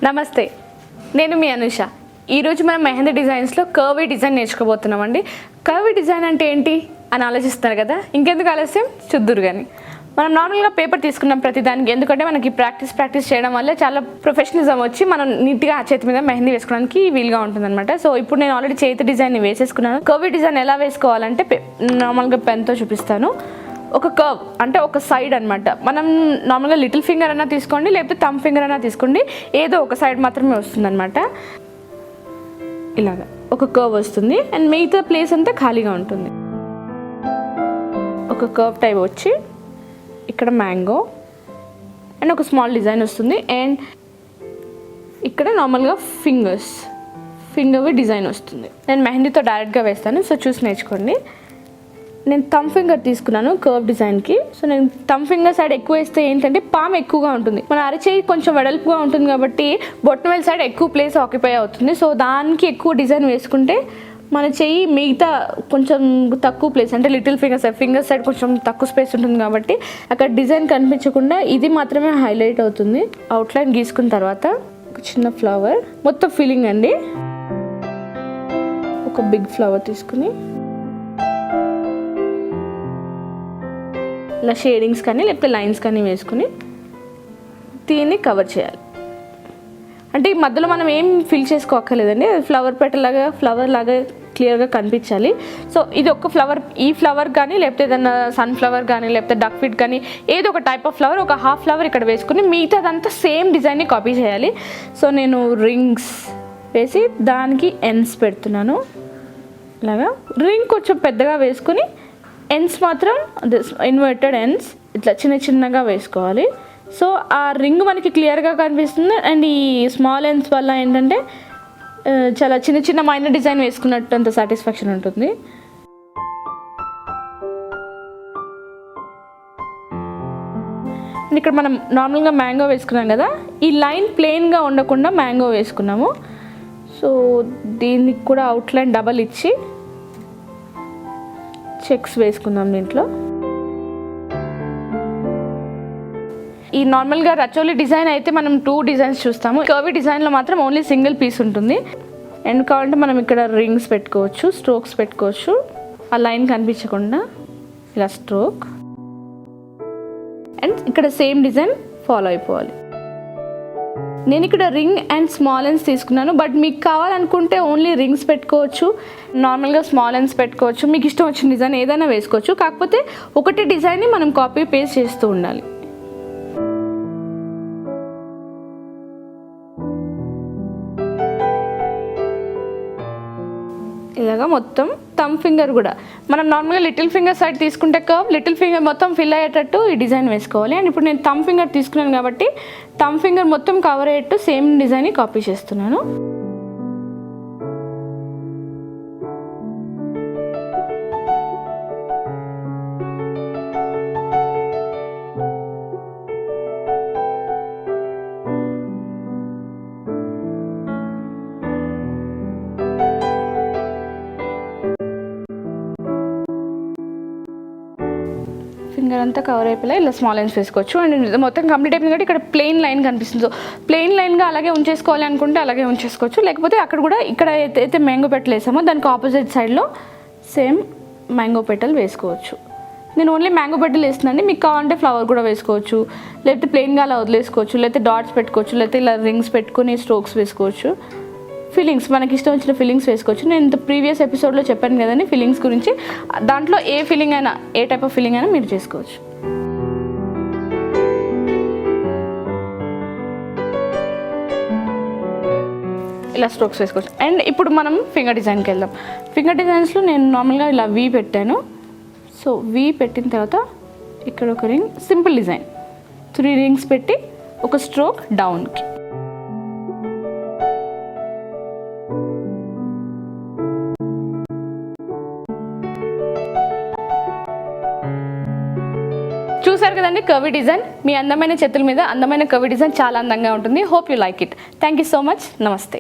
నమస్తే, నేను మీ అనుష. ఈరోజు మనం మెహందీ డిజైన్స్లో కర్వీ డిజైన్ నేర్చుకోబోతున్నామండి. కర్వీ డిజైన్ అంటే ఏంటి అని ఆలోచిస్తున్నారు కదా, ఇంకెందుకు ఆలస్యం చూద్దురు. కానీ మనం నార్మల్గా పేపర్ తీసుకున్నాం ప్రతిదానికి, ఎందుకంటే మనకి ప్రాక్టీస్ చేయడం వల్ల చాలా ప్రొఫెషనలిజం వచ్చి మనం నీట్గా చేతి మీద మెహందీ వేసుకోవడానికి వీలుగా ఉంటుందన్నమాట. సో ఇప్పుడు నేను ఆల్రెడీ చేతి డిజైన్ని వేసేసుకున్నాను. కర్వీ డిజైన్ ఎలా వేసుకోవాలంటే నార్మల్గా పెన్తో చూపిస్తాను. ఒక కర్వ్ అంటే ఒక సైడ్ అనమాట. మనం నార్మల్గా లిటిల్ ఫింగర్ అయినా తీసుకోండి, లేకపోతే థంబ్ ఫింగర్ అయినా తీసుకోండి, ఏదో ఒక సైడ్ మాత్రమే వస్తుంది అనమాట. ఇలాగా ఒక కర్వ్ వస్తుంది అండ్ మిగతా ప్లేస్ అంతా ఖాళీగా ఉంటుంది. ఒక కర్వ్ టైప్ వచ్చి ఇక్కడ మ్యాంగో అండ్ ఒక స్మాల్ డిజైన్ వస్తుంది. అండ్ ఇక్కడ నార్మల్గా ఫింగర్వి డిజైన్ వస్తుంది. నేను మెహందీతో డైరెక్ట్గా వేస్తాను, సో చూసి నేర్చుకోండి. నేను థంబ్ ఫింగర్ తీసుకున్నాను కర్వ్ డిజైన్కి. సో నేను థంబ్ ఫింగర్ సైడ్ ఎక్కువ వేస్తే ఏంటంటే పామ్ ఎక్కువగా ఉంటుంది, మన అరచేయి కొంచెం వెడల్పుగా ఉంటుంది కాబట్టి బొట్టనవేలు సైడ్ ఎక్కువ ప్లేస్ ఆక్యుపై అవుతుంది. సో దానికి ఎక్కువ డిజైన్ వేసుకుంటే మన చెయ్యి మిగతా కొంచెం తక్కువ ప్లేస్ అంటే లిటిల్ ఫింగర్ సైడ్ కొంచెం తక్కువ స్పేస్ ఉంటుంది కాబట్టి అక్కడ డిజైన్ కనిపించకుండా ఇది మాత్రమే హైలైట్ అవుతుంది. అవుట్లైన్ గీసుకున్న తర్వాత ఒక చిన్న ఫ్లవర్, మొత్తం ఫీలింగ్ అండి. ఒక బిగ్ ఫ్లవర్ తీసుకుని ఇలా షేడింగ్స్ కానీ లేకపోతే లైన్స్ కానీ వేసుకుని దీన్ని కవర్ చేయాలి. అంటే ఈ మధ్యలో మనం ఏం ఫిల్ చేసుకోక్కర్లేదండి, ఫ్లవర్ లాగా క్లియర్గా కనిపించాలి. సో ఇది ఒక ఫ్లవర్, ఈ ఫ్లవర్ కానీ లేకపోతే ఏదైనా సన్ఫ్లవర్ కానీ లేకపోతే డక్ ఫిట్ కానీ ఏదో ఒక టైప్ ఆఫ్ ఫ్లవర్, ఒక హాఫ్ ఫ్లవర్ ఇక్కడ వేసుకుని మిగతాదంతా సేమ్ డిజైన్ని కాపీ చేయాలి. సో నేను రింగ్స్ వేసి దానికి ఎండ్స్ పెడుతున్నాను. ఇలాగా రింగ్ కొంచెం పెద్దగా వేసుకుని ఎండ్స్ మాత్రం ఇన్వర్టెడ్ ఎండ్స్ ఇట్లా చిన్నగా వేసుకోవాలి. సో ఆ రింగ్ మనకి క్లియర్గా కనిపిస్తుంది. అండ్ ఈ స్మాల్ ఎండ్స్ వల్ల ఏంటంటే చాలా చిన్న మైనర్ డిజైన్ వేసుకున్నట్టు అంత సాటిస్ఫాక్షన్ ఉంటుంది. ఇక్కడ మనం నార్మల్గా మ్యాంగో వేసుకున్నాం కదా, ఈ లైన్ ప్లెయిన్గా ఉండకుండా మ్యాంగో వేసుకున్నాము. సో దీనికి కూడా అవుట్లైన్ డబల్ ఇచ్చి చెక్స్ వేసుకుందాం దీంట్లో. ఈ నార్మల్గా రచోలి డిజైన్ అయితే మనం 2 డిజైన్స్ చూస్తాము. కర్వీ డిజైన్లో మాత్రం ఓన్లీ సింగిల్ పీస్ ఉంటుంది. అండ్ కావాలంటే మనం ఇక్కడ రింగ్స్ పెట్టుకోవచ్చు, స్ట్రోక్స్ పెట్టుకోవచ్చు. ఆ లైన్ కనిపించకుండా ఇలా స్ట్రోక్ అండ్ ఇక్కడ సేమ్ డిజైన్ ఫాలో అయిపోవాలి. నేను ఇక్కడ రింగ్ అండ్ స్మాల్ ఎండ్స్ తీసుకున్నాను, బట్ మీకు కావాలనుకుంటే ఓన్లీ రింగ్స్ పెట్టుకోవచ్చు, నార్మల్గా స్మాల్ ఎండ్స్ పెట్టుకోవచ్చు. మీకు ఇష్టం వచ్చిన డిజైన్ ఏదైనా వేసుకోవచ్చు. కాకపోతే ఒకటి డిజైన్ని మనం కాపీ పేస్ట్ చేస్తూ ఉండాలి. ఇలాగా మొత్తం థంబ్ ఫింగర్ కూడా మనం నార్మల్గా లిటిల్ ఫింగర్ సైడ్ తీసుకుంటే కర్వ్, లిటిల్ ఫింగర్ మొత్తం ఫిల్ అయ్యేటట్టు ఈ డిజైన్ వేసుకోవాలి. అండ్ ఇప్పుడు నేను థంబ్ ఫింగర్ తీసుకున్నాను కాబట్టి థంబ్ ఫింగర్ మొత్తం కవర్ అయ్యేట్టు సేమ్ డిజైన్ని కాపీ చేస్తున్నాను. ఫింగర్ అంతా కవర్ అయిపోయి ఇలా స్మాల్ లైన్స్ వేసుకోవచ్చు. అండ్ మొత్తం కంప్లీట్ అయిపోయింది కాబట్టి ఇక్కడ ప్లెయిన్ లైన్ కనిపిస్తుంది. సో ప్లెయిన్ లైన్గా అలాగే ఉంచేసుకోవాలి అనుకుంటే అలాగే ఉంచేసుకోవచ్చు. లేకపోతే అక్కడ కూడా ఇక్కడ అయితే మ్యాంగో పెటల్ వేసామో దానికి ఆపోజిట్ సైడ్లో సేమ్ మ్యాంగో పెటల్ వేసుకోవచ్చు. నేను ఓన్లీ మ్యాంగో పెటల్ వేస్తున్నాను. మీకు కావాలంటే ఫ్లవర్ కూడా వేసుకోవచ్చు, లేకపోతే ప్లెయిన్గా అలా వదిలేసుకోవచ్చు, లేకపోతే డాట్స్ పెట్టుకోవచ్చు, లేకపోతే ఇలా రింగ్స్ పెట్టుకుని స్ట్రోక్స్ వేసుకోవచ్చు. ఫిల్లింగ్స్ మనకి ఇష్టం వచ్చిన ఫిల్లింగ్స్ వేసుకోవచ్చు. నేను ఇంత ప్రీవియస్ ఎపిసోడ్లో చెప్పాను కదండి ఫిల్లింగ్స్ గురించి. దాంట్లో ఏ ఫిల్లింగ్ అయినా, ఏ టైప్ ఆఫ్ ఫిల్లింగ్ అయినా మీరు చేసుకోవచ్చు. ఇలా స్ట్రోక్స్ వేసుకోవచ్చు. అండ్ ఇప్పుడు మనం ఫింగర్ డిజైన్కి వెళ్దాం. ఫింగర్ డిజైన్స్లో నేను నార్మల్గా ఇలా వీ పెట్టాను. సో వీ పెట్టిన తర్వాత ఇక్కడ ఒక రింగ్, సింపుల్ డిజైన్ 3 రింగ్స్ పెట్టి ఒక స్ట్రోక్ డౌన్కి. చూసారు కదండి కర్వీ డిజైన్. మీ అందమైన చేతుల మీద అందమైన కర్వీ డిజైన్ చాలా అందంగా ఉంటుంది. Hope you like it. Thank you so much. నమస్తే.